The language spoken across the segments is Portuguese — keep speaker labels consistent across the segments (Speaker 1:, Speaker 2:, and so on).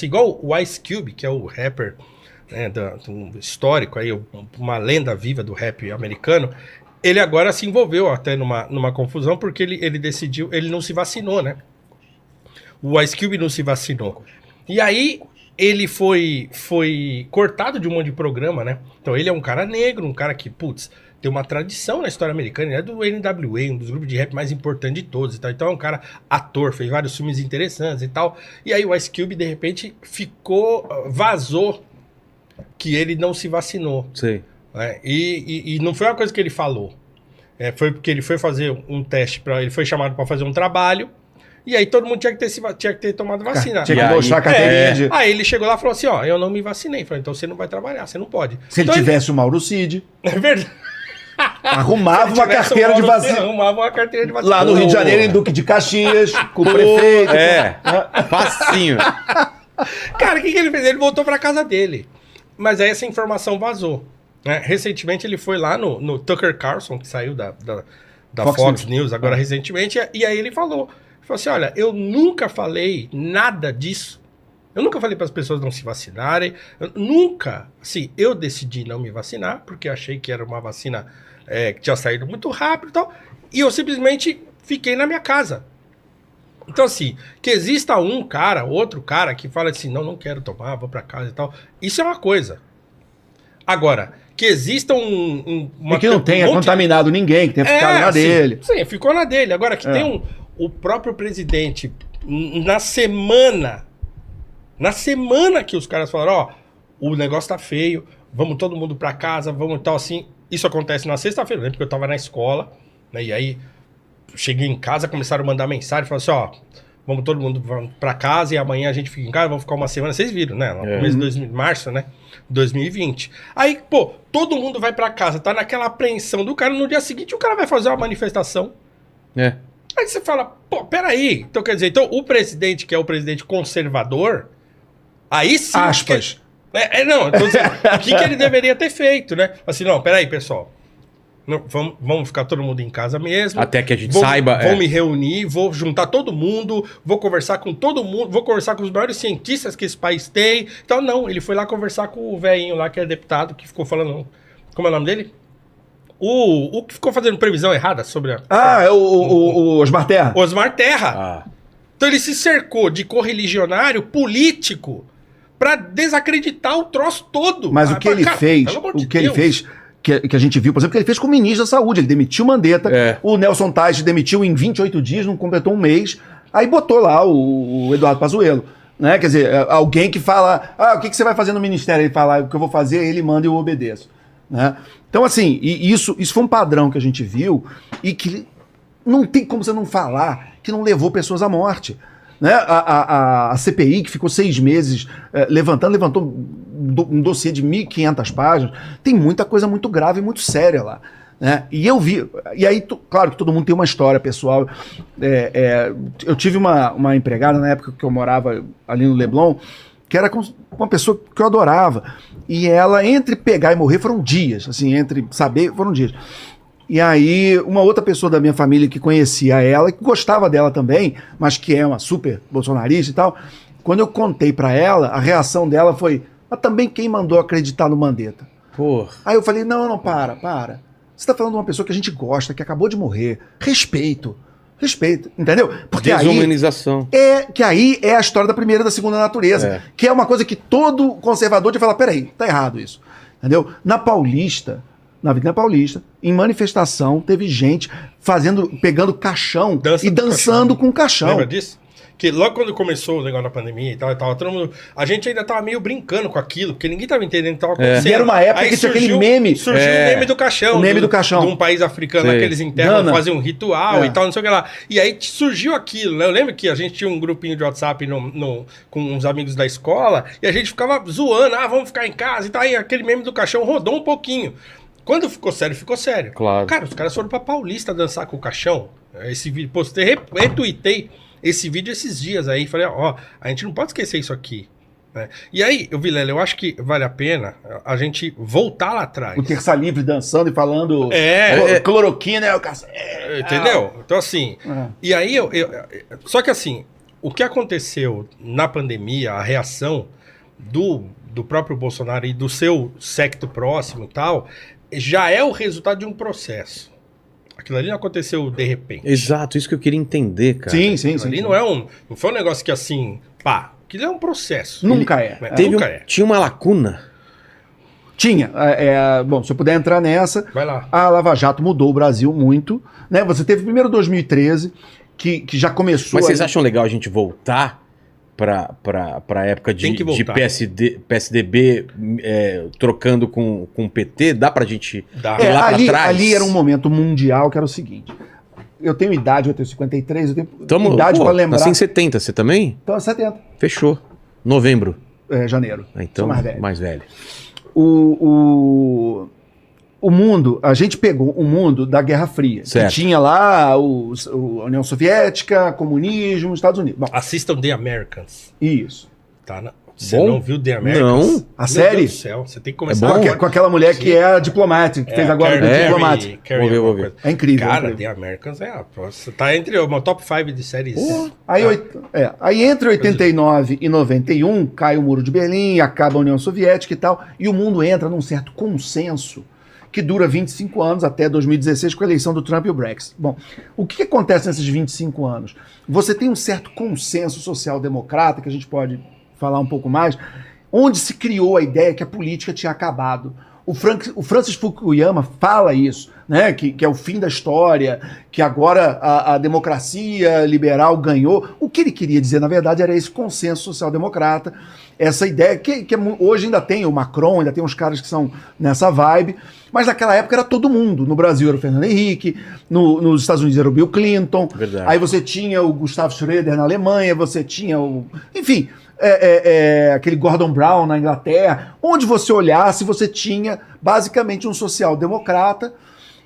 Speaker 1: assim, igual o Ice Cube, que é o rapper, né, do histórico, aí, uma lenda viva do rap americano, ele agora se envolveu até numa confusão, porque ele decidiu, ele não se vacinou, né? O Ice Cube não se vacinou. E aí, ele foi cortado de um monte de programa, né? Então, ele é um cara negro, um cara que, putz, tem uma tradição na história americana, ele é do NWA, um dos grupos de rap mais importantes de todos e tal. Então, é um cara ator, fez vários filmes interessantes e tal. E aí, o Ice Cube, de repente, vazou que ele não se vacinou.
Speaker 2: Sei.
Speaker 1: E não foi uma coisa que ele falou. Foi porque ele foi fazer um teste, ele foi chamado para fazer um trabalho, e aí todo mundo tinha que ter tomado vacina.
Speaker 3: Tinha que mostrar a carteirinha de...
Speaker 1: Aí ele chegou lá e falou assim, ó, eu não me vacinei. Falei, então você não vai trabalhar, você não pode.
Speaker 3: Se ele
Speaker 1: então,
Speaker 3: tivesse o Mauro Cid,
Speaker 1: É verdade.
Speaker 3: arrumava uma carteira de vacina.
Speaker 1: Arrumava uma carteira de vacina.
Speaker 3: Lá no Rio de Janeiro, em Duque de Caxias, com o prefeito.
Speaker 2: Facinho.
Speaker 1: Cara, o que ele fez? Ele voltou pra casa dele. Mas aí essa informação vazou. Né? Recentemente ele foi lá no Tucker Carlson, que saiu da Fox News agora recentemente, e aí ele falou assim, olha, eu nunca falei nada disso. Eu nunca falei para as pessoas não se vacinarem. Eu decidi não me vacinar, porque achei que era uma vacina que tinha saído muito rápido e tal, e eu simplesmente fiquei na minha casa. Então, assim, que exista outro cara que fala assim, não quero tomar, vou para casa e tal, isso é uma coisa. Agora, que exista e
Speaker 3: que não tenha contaminado ninguém, que tenha ficado na dele.
Speaker 1: Sim, ficou na dele. Agora, que tem o próprio presidente, na semana que os caras falaram, ó, o negócio tá feio, vamos todo mundo pra casa, vamos tal, assim. Isso acontece na sexta-feira, né? Porque eu tava na escola, né? E aí, cheguei em casa, começaram a mandar mensagem, falaram assim, ó, vamos todo mundo pra casa e amanhã a gente fica em casa, vamos ficar uma semana. Vocês viram, né? No começo de março, né? 2020. Aí, pô, todo mundo vai pra casa, tá naquela apreensão do cara, no dia seguinte o cara vai fazer uma manifestação. Aí você fala, pô, peraí. Então, quer dizer, o presidente, que é o presidente conservador, aí sim...
Speaker 3: Aspas.
Speaker 1: Não, eu tô dizendo, o que ele deveria ter feito, né? Assim, não, peraí, pessoal. Não, vamos ficar todo mundo em casa mesmo.
Speaker 2: Até que a gente saiba.
Speaker 1: Vou me reunir, vou juntar todo mundo, vou conversar com todo mundo, vou conversar com os maiores cientistas que esse país tem. Então, não, ele foi lá conversar com o velhinho lá, que é deputado, que ficou falando... Como é o nome dele? O que ficou fazendo previsão errada sobre a...
Speaker 3: É o Osmar Terra.
Speaker 1: Osmar Terra. Então ele se cercou de correligionário político pra desacreditar o troço todo.
Speaker 3: Mas o que ele fez, que a gente viu, por exemplo, que ele fez com o ministro da Saúde, ele demitiu o Mandetta, o Nelson Teich demitiu em 28 dias, não completou um mês, aí botou lá o Eduardo Pazuello, né? Quer dizer, alguém que fala, o que você vai fazer no ministério? Ele fala, o que eu vou fazer, ele manda e eu obedeço, né? Então, assim, isso foi um padrão que a gente viu e que não tem como você não falar que não levou pessoas à morte. Né? A CPI, que ficou 6 meses levantou um dossiê de 1.500 páginas, tem muita coisa muito grave e muito séria lá. Né? E eu vi, e aí, claro que todo mundo tem uma história pessoal. Eu tive uma empregada na época que eu morava ali no Leblon, que era uma pessoa que eu adorava. E ela, entre pegar e morrer, foram dias. Assim, entre saber, foram dias. E aí, uma outra pessoa da minha família que conhecia ela, que gostava dela também, mas que é uma super bolsonarista e tal, quando eu contei pra ela, a reação dela foi, mas também quem mandou acreditar no Mandetta?
Speaker 2: Porra.
Speaker 3: Aí eu falei, não, para. Você tá falando de uma pessoa que a gente gosta, que acabou de morrer. Respeito, entendeu? Porque
Speaker 2: desumanização.
Speaker 3: Aí é a história da primeira e da segunda natureza, que é uma coisa que todo conservador te fala, peraí, tá errado isso, entendeu? Na Avenida Paulista, em manifestação, teve gente pegando caixão e dançando com caixão.
Speaker 1: Lembra disso? Que logo quando começou o negócio da pandemia e tal, todo mundo, a gente ainda tava meio brincando com aquilo, porque ninguém tava entendendo o que tava acontecendo.
Speaker 3: E era uma época que tinha aquele meme.
Speaker 1: Surgiu o meme do caixão.
Speaker 3: O meme do caixão.
Speaker 1: De um país africano, aqueles internos faziam um ritual e tal, não sei o que lá. E aí surgiu aquilo, né? Eu lembro que a gente tinha um grupinho de WhatsApp com uns amigos da escola, e a gente ficava zoando, vamos ficar em casa e tal, e aquele meme do caixão rodou um pouquinho. Quando ficou sério, ficou sério.
Speaker 2: Claro.
Speaker 1: Cara, os caras foram pra Paulista dançar com o caixão. Esse vídeo, postei, retuitei esse vídeo esses dias aí. Falei, a gente não pode esquecer isso aqui. Né? E aí, Vilela, eu acho que vale a pena a gente voltar lá atrás.
Speaker 3: O Terça Livre dançando e falando cloroquina é o cacete.
Speaker 1: Entendeu? Então, assim, e aí só que assim, o que aconteceu na pandemia, a reação do próprio Bolsonaro e do seu séquito próximo e tal, já é o resultado de um processo. Aquilo ali não aconteceu de repente.
Speaker 2: Exato, isso que eu queria entender, cara.
Speaker 3: Sim.
Speaker 1: Ali não foi um negócio que assim, pá, aquilo é um processo.
Speaker 3: Nunca é.
Speaker 2: Tinha uma lacuna.
Speaker 3: Tinha. Bom, se eu puder entrar nessa,
Speaker 1: vai lá.
Speaker 3: A Lava Jato mudou o Brasil muito. Né? Você teve primeiro 2013, que já começou...
Speaker 2: Mas vocês acham legal a gente voltar para época de PSDB trocando com o PT? Dá pra gente ir lá pra trás?
Speaker 3: Ali era um momento mundial que era o seguinte. Eu tenho idade, eu tenho 53, eu tenho idade para lembrar.
Speaker 2: Nasci em 70, você também?
Speaker 3: Então é 70.
Speaker 2: Fechou. Novembro.
Speaker 3: Janeiro.
Speaker 2: Então, mais velho.
Speaker 3: O mundo, a gente pegou o mundo da Guerra Fria.
Speaker 2: Certo.
Speaker 3: Que tinha lá a União Soviética, comunismo, Estados Unidos. Bom,
Speaker 1: assistam The Americans.
Speaker 3: Isso.
Speaker 1: Você não viu The Americans?
Speaker 2: Não.
Speaker 3: A série?
Speaker 1: Deus do céu, você tem que começar
Speaker 3: com aquela mulher que é a Diplomática, que fez agora o Diplomática.
Speaker 2: Vou ver.
Speaker 3: É incrível.
Speaker 1: Cara, The Americans tá entre uma top 5 de séries.
Speaker 3: Aí entre 89 e 91, cai o Muro de Berlim, acaba a União Soviética e tal, e o mundo entra num certo consenso que dura 25 anos, até 2016, com a eleição do Trump e o Brexit. Bom, o que acontece nesses 25 anos? Você tem um certo consenso social-democrata, que a gente pode falar um pouco mais, onde se criou a ideia que a política tinha acabado. O Francis Fukuyama fala isso, né? Que é o fim da história, que agora a democracia liberal ganhou. O que ele queria dizer, na verdade, era esse consenso social-democrata, essa ideia que hoje ainda tem o Macron, ainda tem uns caras que são nessa vibe, mas naquela época era todo mundo. No Brasil era o Fernando Henrique, nos Estados Unidos era o Bill Clinton,
Speaker 2: verdade. Aí
Speaker 3: você tinha o Gustavo Schroeder na Alemanha, você tinha enfim... aquele Gordon Brown na Inglaterra, onde você olhasse, você tinha basicamente um social-democrata,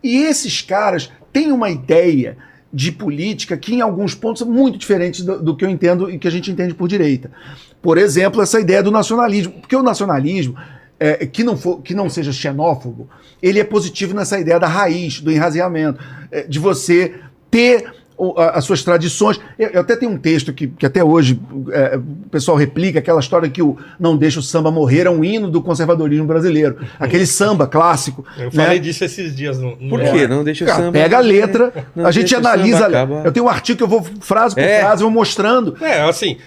Speaker 3: e esses caras têm uma ideia de política que em alguns pontos são muito diferentes do que eu entendo e que a gente entende por direita. Por exemplo, essa ideia do nacionalismo, porque o nacionalismo, que não seja xenófobo, ele é positivo nessa ideia da raiz, do enraizamento, de você ter as suas tradições. Eu até tenho um texto que até hoje o pessoal replica, aquela história que o Não Deixa o Samba Morrer é um hino do conservadorismo brasileiro. Aquele samba clássico.
Speaker 1: Eu falei disso esses dias.
Speaker 2: Por quê? Não deixa o samba...
Speaker 3: Pega a letra, a gente analisa... Eu tenho um artigo que eu vou frase por frase, vou mostrando...
Speaker 1: assim,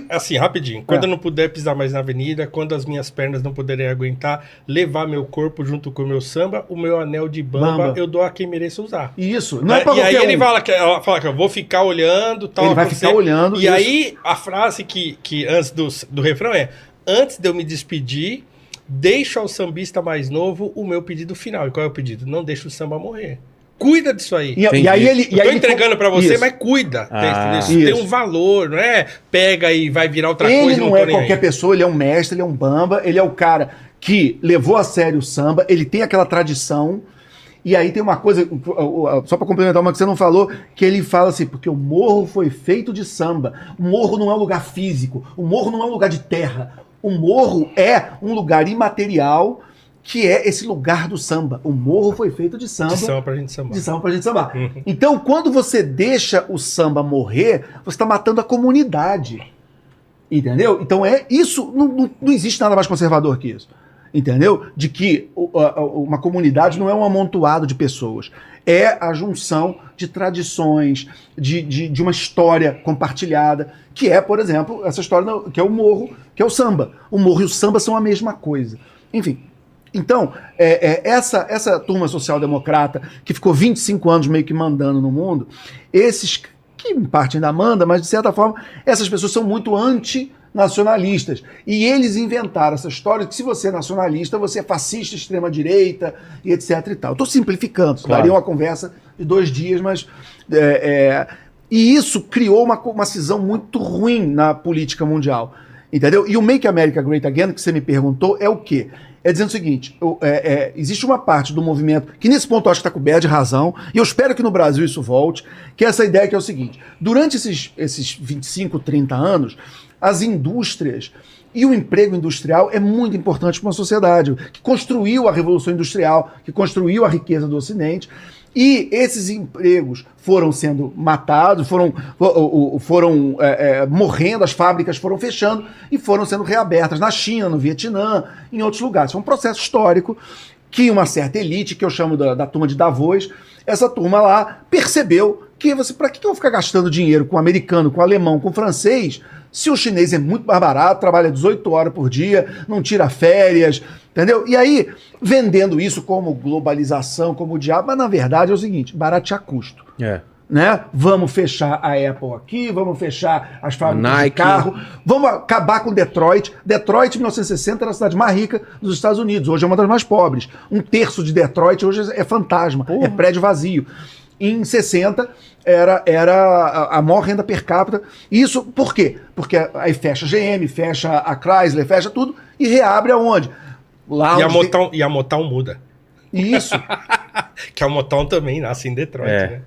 Speaker 1: assim, rapidinho. Quando eu não puder pisar mais na avenida, quando as minhas pernas não puderem aguentar, levar meu corpo junto com o meu samba, o meu anel de bamba, eu dou a quem mereça usar.
Speaker 3: Isso. Não é pra qualquer
Speaker 1: ele ela fala que eu vou ficar olhando, tal.
Speaker 3: Ele vai ficar olhando.
Speaker 1: E aí, a frase que antes do refrão é: antes de eu me despedir, deixo ao sambista mais novo o meu pedido final. E qual é o pedido? Não deixa o samba morrer. Cuida disso aí.
Speaker 3: E aí ele...
Speaker 1: Eu tô entregando pra você, mas cuida. Tem um valor, não é? Pega e vai virar outra coisa.
Speaker 3: Ele não é qualquer pessoa, ele é um mestre, ele é um bamba, ele é o cara que levou a sério o samba, ele tem aquela tradição. E aí tem uma coisa, só para complementar uma que você não falou, que ele fala assim, porque o morro foi feito de samba. O morro não é um lugar físico, o morro não é um lugar de terra. O morro é um lugar imaterial, que é esse lugar do samba. O morro foi feito de samba.
Speaker 1: De samba pra gente sambar.
Speaker 3: De samba pra gente sambar. Então, quando você deixa o samba morrer, você está matando a comunidade. Entendeu? Então isso, não existe nada mais conservador que isso. Entendeu? De que uma comunidade não é um amontoado de pessoas. É a junção de tradições, de uma história compartilhada, que é, por exemplo, essa história que é o morro, que é o samba. O morro e o samba são a mesma coisa. Enfim. Então, essa turma social-democrata que ficou 25 anos meio que mandando no mundo, esses que em parte ainda manda, mas de certa forma, essas pessoas são muito nacionalistas. E eles inventaram essa história que se você é nacionalista, você é fascista, extrema-direita e etc e tal. Estou simplificando, daria uma conversa de 2 dias, mas... E isso criou uma cisão muito ruim na política mundial. Entendeu? E o Make America Great Again, que você me perguntou, é o quê? É dizendo o seguinte, existe uma parte do movimento, que nesse ponto eu acho que está coberto de razão, e eu espero que no Brasil isso volte, que é essa ideia que é o seguinte, durante esses 25, 30 anos, as indústrias. E o emprego industrial é muito importante para uma sociedade que construiu a Revolução Industrial, que construiu a riqueza do Ocidente. E esses empregos foram sendo matados, foram morrendo, as fábricas foram fechando e foram sendo reabertas na China, no Vietnã, em outros lugares. Foi um processo histórico que uma certa elite, que eu chamo da turma de Davos, essa turma lá percebeu que para que eu vou ficar gastando dinheiro com o americano, com o alemão, com o francês, se o chinês é muito mais barato, trabalha 18 horas por dia, não tira férias, entendeu? E aí, vendendo isso como globalização, como o diabo, mas na verdade é o seguinte, baratear custo. Né? Vamos fechar a Apple aqui, vamos fechar as fábricas de carro, vamos acabar com Detroit. Detroit, em 1960, era a cidade mais rica dos Estados Unidos, hoje é uma das mais pobres. 1/3 de Detroit hoje é fantasma, é prédio vazio. Em 60 era a maior renda per capita. Isso por quê? Porque aí fecha a GM, fecha a Chrysler, fecha tudo e reabre aonde? Lá
Speaker 1: e a Motown muda.
Speaker 3: Isso.
Speaker 1: Que a Motown também nasce em Detroit, né?